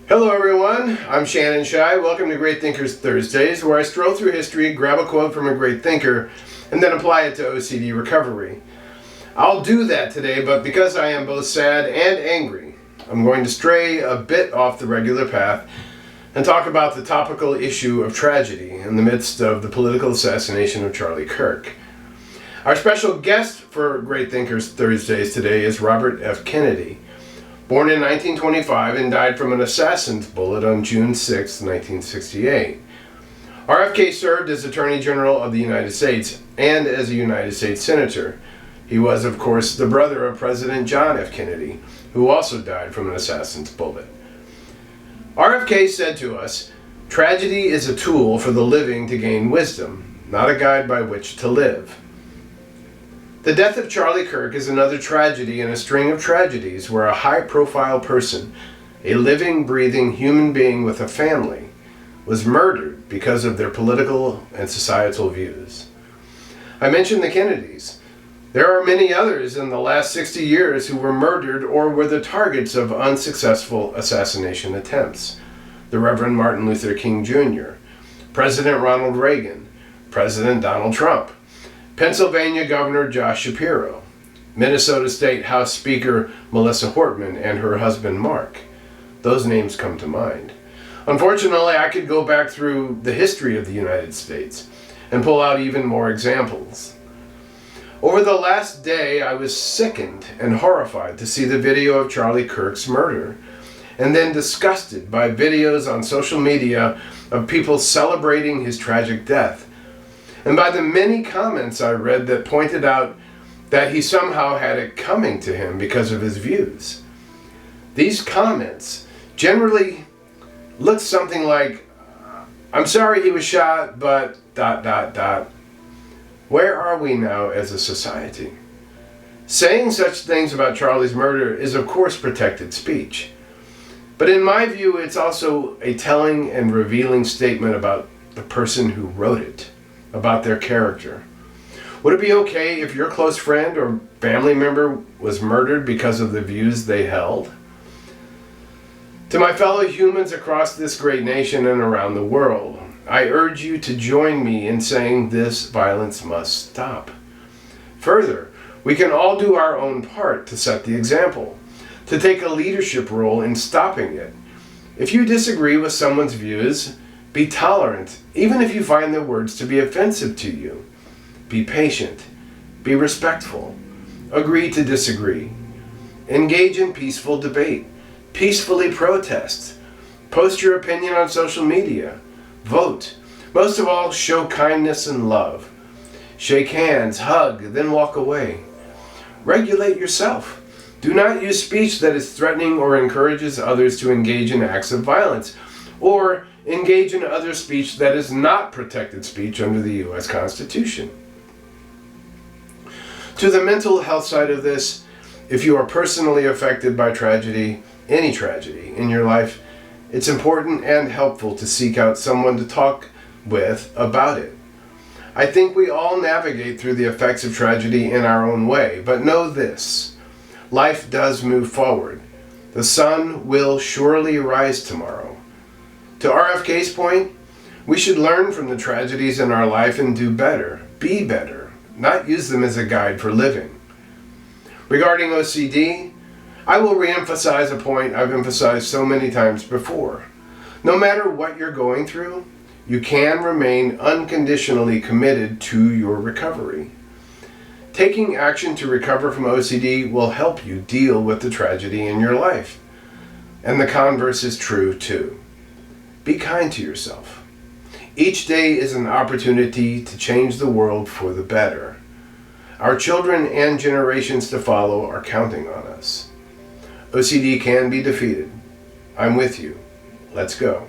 Hello everyone, I'm Shannon Shai. Welcome to Great Thinkers Thursdays, where I stroll through history, grab a quote from a great thinker, and then apply it to OCD recovery. I'll do that today, but because I am both sad and angry, I'm going to stray a bit off the regular path and talk about the topical issue of tragedy in the midst of the political assassination of Charlie Kirk. Our special guest for Great Thinkers Thursdays today is Robert F. Kennedy. Born in 1925 and died from an assassin's bullet on June 6, 1968. RFK served as Attorney General of the United States and as a United States Senator. He was, of course, the brother of President John F. Kennedy, who also died from an assassin's bullet. RFK said to us, "Tragedy is a tool for the living to gain wisdom, not a guide by which to live." The death of Charlie Kirk is another tragedy in a string of tragedies where a high-profile person, a living, breathing human being with a family, was murdered because of their political and societal views. I mentioned the Kennedys. There are many others in the last 60 years who were murdered or were the targets of unsuccessful assassination attempts. The Reverend Martin Luther King Jr., President Ronald Reagan, President Donald Trump, Pennsylvania Governor Josh Shapiro, Minnesota State House Speaker Melissa Hortman and her husband Mark. Those names come to mind. Unfortunately, I could go back through the history of the United States and pull out even more examples. Over the last day, I was sickened and horrified to see the video of Charlie Kirk's murder, and then disgusted by videos on social media of people celebrating his tragic death, and by the many comments I read that pointed out that he somehow had it coming to him because of his views. These comments generally looked something like, "I'm sorry he was shot, but ... Where are we now as a society? Saying such things about Charlie's murder is of course protected speech. But in my view, it's also a telling and revealing statement about the person who wrote it, about their character. Would it be okay if your close friend or family member was murdered because of the views they held? To my fellow humans across this great nation and around the world, I urge you to join me in saying this violence must stop. Further, we can all do our own part to set the example, to take a leadership role in stopping it. If you disagree with someone's views, be tolerant, even if you find their words to be offensive to you. Be patient. Be respectful. Agree to disagree. Engage in peaceful debate. Peacefully protest. Post your opinion on social media. Vote. Most of all, show kindness and love. Shake hands, hug, then walk away. Regulate yourself. Do not use speech that is threatening or encourages others to engage in acts of violence, or engage in other speech that is not protected speech under the U.S. Constitution. To the mental health side of this, if you are personally affected by tragedy, any tragedy in your life, it's important and helpful to seek out someone to talk with about it. I think we all navigate through the effects of tragedy in our own way, but know this: life does move forward. The sun will surely rise tomorrow. To RFK's point, we should learn from the tragedies in our life and do better, be better, not use them as a guide for living. Regarding OCD, I will reemphasize a point I've emphasized so many times before. No matter what you're going through, you can remain unconditionally committed to your recovery. Taking action to recover from OCD will help you deal with the tragedy in your life. And the converse is true too. Be kind to yourself. Each day is an opportunity to change the world for the better. Our children and generations to follow are counting on us. OCD can be defeated. I'm with you. Let's go.